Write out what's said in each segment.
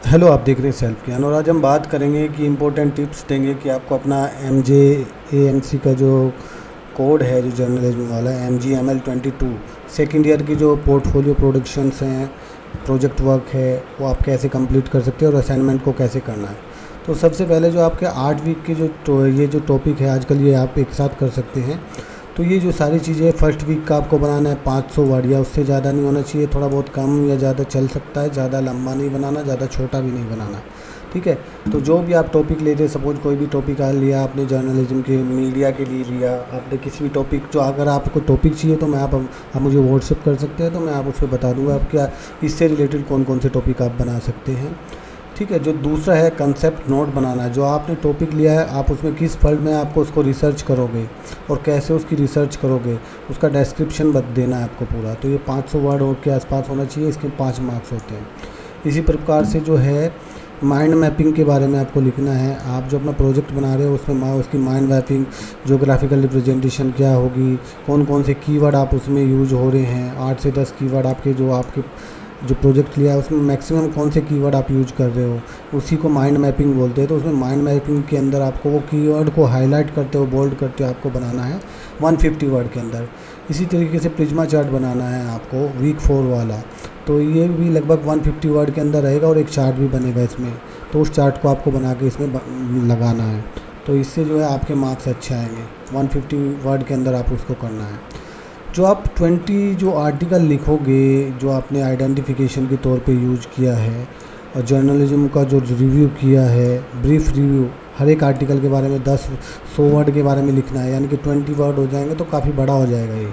Hello, आप देख रहे हैं सेल्फ ज्ञान और आज हम बात करेंगे कि इम्पोर्टेंट टिप्स देंगे कि आपको अपना MJAMC का जो कोड है, जो जर्नलिज्म वाला है, MGML 22 सेकेंड ईयर की जो पोर्टफोलियो प्रोडक्शंस हैं, प्रोजेक्ट वर्क है, वो आप कैसे कंप्लीट कर सकते हैं और असाइनमेंट को कैसे करना है। तो सबसे पहले जो आपके 8 वीक के ये जो टॉपिक है आजकल, ये आप एक साथ कर सकते हैं। तो ये जो सारी चीज़ें, फर्स्ट वीक का आपको बनाना है 500 वर्ड या उससे ज़्यादा नहीं होना चाहिए, थोड़ा बहुत कम या ज़्यादा चल सकता है, ज़्यादा लंबा नहीं बनाना, ज़्यादा छोटा भी नहीं बनाना, ठीक है। तो जो भी आप टॉपिक लेते हैं, सपोज कोई भी टॉपिक लिया आपने, जर्नलिज्म के मीडिया के लिए लिया आपने, किसी भी टॉपिक, जो अगर आपको टॉपिक चाहिए तो मैं आप मुझे व्हाट्सएप कर सकते हैं, तो मैं आप उस पर बता दूँगा आप क्या इससे रिलेटेड कौन कौन से टॉपिक आप बना सकते हैं, ठीक है। जो दूसरा है कंसेप्ट नोट बनाना, जो आपने टॉपिक लिया है आप उसमें किस फील्ड में आपको उसको रिसर्च करोगे और कैसे उसकी रिसर्च करोगे, उसका डिस्क्रिप्शन देना है आपको पूरा। तो ये 500 वर्ड के आसपास होना चाहिए, इसके 5 मार्क्स होते हैं। इसी प्रकार से जो है माइंड मैपिंग के बारे में आपको लिखना है। आप जो अपना प्रोजेक्ट बना रहे हो उसमें उसकी माइंड मैपिंग, ज्योग्राफिकल रिप्रेजेंटेशन क्या होगी, कौन कौन से कीवर्ड आप उसमें यूज हो रहे हैं, 8 से 10 कीवर्ड आपके जो प्रोजेक्ट लिया है उसमें मैक्सिमम कौन से कीवर्ड आप यूज कर रहे हो, उसी को माइंड मैपिंग बोलते हैं। तो उसमें माइंड मैपिंग के अंदर आपको वो कीवर्ड को हाईलाइट करते हो, बोल्ड करते हो, आपको बनाना है 150 वर्ड के अंदर। इसी तरीके से प्रिज्मा चार्ट बनाना है आपको वीक 4 वाला, तो ये भी लगभग 150 वर्ड के अंदर रहेगा और एक चार्ट भी बनेगा इसमें। तो उस चार्ट को आपको बना के इसमें लगाना है, तो इससे जो है आपके मार्क्स अच्छे आएंगे। 150 वर्ड के अंदर आप उसको करना है। जो आप 20 जो आर्टिकल लिखोगे, जो आपने आइडेंटिफिकेशन के तौर पे यूज किया है, और जर्नलिज्म का जो रिव्यू किया है, ब्रीफ रिव्यू, हर एक आर्टिकल के बारे में 10-100 वर्ड के बारे में लिखना है, यानी कि 20 वर्ड हो जाएंगे तो काफ़ी बड़ा हो जाएगा ये।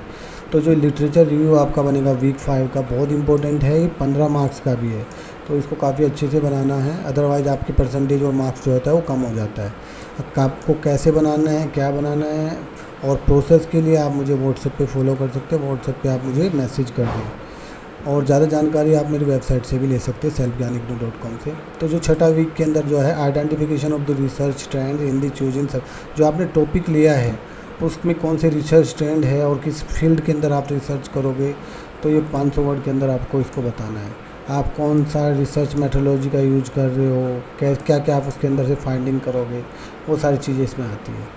तो जो लिटरेचर रिव्यू आपका बनेगा वीक 5 का, बहुत इंपॉर्टेंट है, ये 15 मार्क्स का भी है, तो इसको काफ़ी अच्छे से बनाना है, अदरवाइज़ आपकी परसेंटेज और मार्क्स जो होता है वो कम हो जाता है। अब आपको कैसे बनाना है, क्या बनाना है और प्रोसेस के लिए आप मुझे व्हाट्सएप पे फॉलो कर सकते हैं, व्हाट्सएप पे आप मुझे मैसेज कर दें। और ज़्यादा जानकारी आप मेरी वेबसाइट से भी ले सकते हैं, selfgyaniknu.com से। तो जो छठा वीक के अंदर जो है identification of the research trend in the choosing, जो आपने टॉपिक लिया है उसमें कौन से रिसर्च ट्रेंड है और किस फील्ड के अंदर आप रिसर्च करोगे, तो ये 500 वर्ड के अंदर आपको इसको बताना है। आप कौन सा रिसर्च मेथोडोलॉजी का यूज कर रहे हो, क्या क्या आप उसके अंदर से फाइंडिंग करोगे, वो सारी चीज़ें इसमें आती हैं।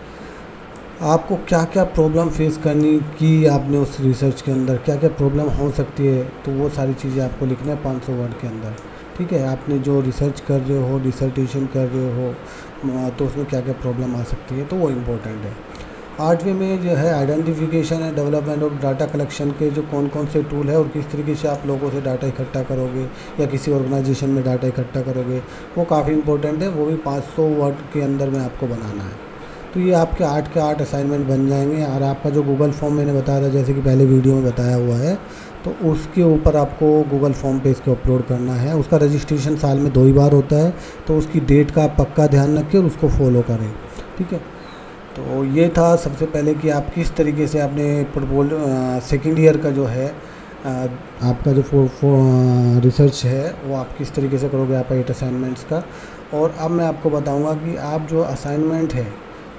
आपको क्या क्या प्रॉब्लम फेस करनी की आपने उस रिसर्च के अंदर, क्या क्या प्रॉब्लम हो सकती है, तो वो सारी चीज़ें आपको लिखना है 500 वर्ड के अंदर, ठीक है। आपने जो रिसर्च कर रहे हो, डिसर्टेशन कर रहे हो, तो उसमें क्या क्या प्रॉब्लम आ सकती है, तो वो इम्पोर्टेंट है। 8वें में जो है आइडेंटिफिकेशन है, डेवलपमेंट ऑफ डाटा कलेक्शन के जो कौन कौन से टूल है और किस तरीके से आप लोगों से डाटा इकट्ठा करोगे या किसी ऑर्गेनाइजेशन में डाटा इकट्ठा करोगे, वो काफ़ी इंपॉर्टेंट है। वो भी 500 वर्ड के अंदर में आपको बनाना है। तो ये आपके 8 के 8 असाइनमेंट बन जाएंगे। और आपका जो गूगल फॉर्म मैंने बताया था, जैसे कि पहले वीडियो में बताया हुआ है, तो उसके ऊपर आपको गूगल फॉर्म पे इसको अपलोड करना है। उसका रजिस्ट्रेशन साल में 2 ही बार होता है, तो उसकी डेट का आप पक्का ध्यान रखें और उसको फॉलो करें, ठीक है। तो ये था सबसे पहले कि आप किस तरीके से आपने सेकेंड ईयर का जो है आपका जो रिसर्च है वो आप किस तरीके से करोगे, आपका 8 असाइनमेंट्स का। और अब मैं आपको बताऊंगा कि आप जो असाइनमेंट है,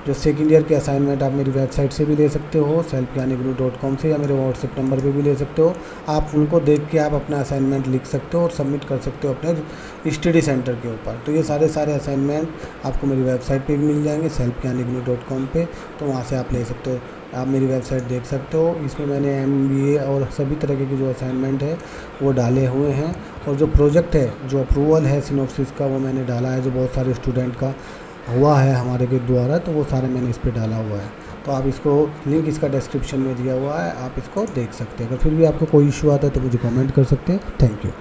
जो सेकेंड ईयर के असाइनमेंट, आप मेरी वेबसाइट से भी ले सकते हो, selfgyaniknu.com से, या मेरे व्हाट्सएप नंबर पे भी ले सकते हो। आप उनको देख के आप अपना असाइनमेंट लिख सकते हो और सबमिट कर सकते हो अपने स्टडी सेंटर के ऊपर। तो ये सारे असाइनमेंट आपको मेरी वेबसाइट पे भी मिल जाएंगे, selfgyaniknu.com पे, तो वहाँ से आप ले सकते हो। आप मेरी वेबसाइट देख सकते हो, इसमें मैंने MBA और सभी तरह के जो असाइनमेंट है वो डाले हुए हैं। और जो प्रोजेक्ट है, जो अप्रूवल है सिनॉप्सिस का, वो मैंने डाला है, जो बहुत सारे स्टूडेंट का हुआ है हमारे के द्वारा, तो वो सारे मैंने इस पर डाला हुआ है। तो आप इसको, लिंक इसका डिस्क्रिप्शन में दिया हुआ है, आप इसको देख सकते हैं। अगर फिर भी आपको कोई इशू आता है तो मुझे कमेंट कर सकते हैं। Thank you.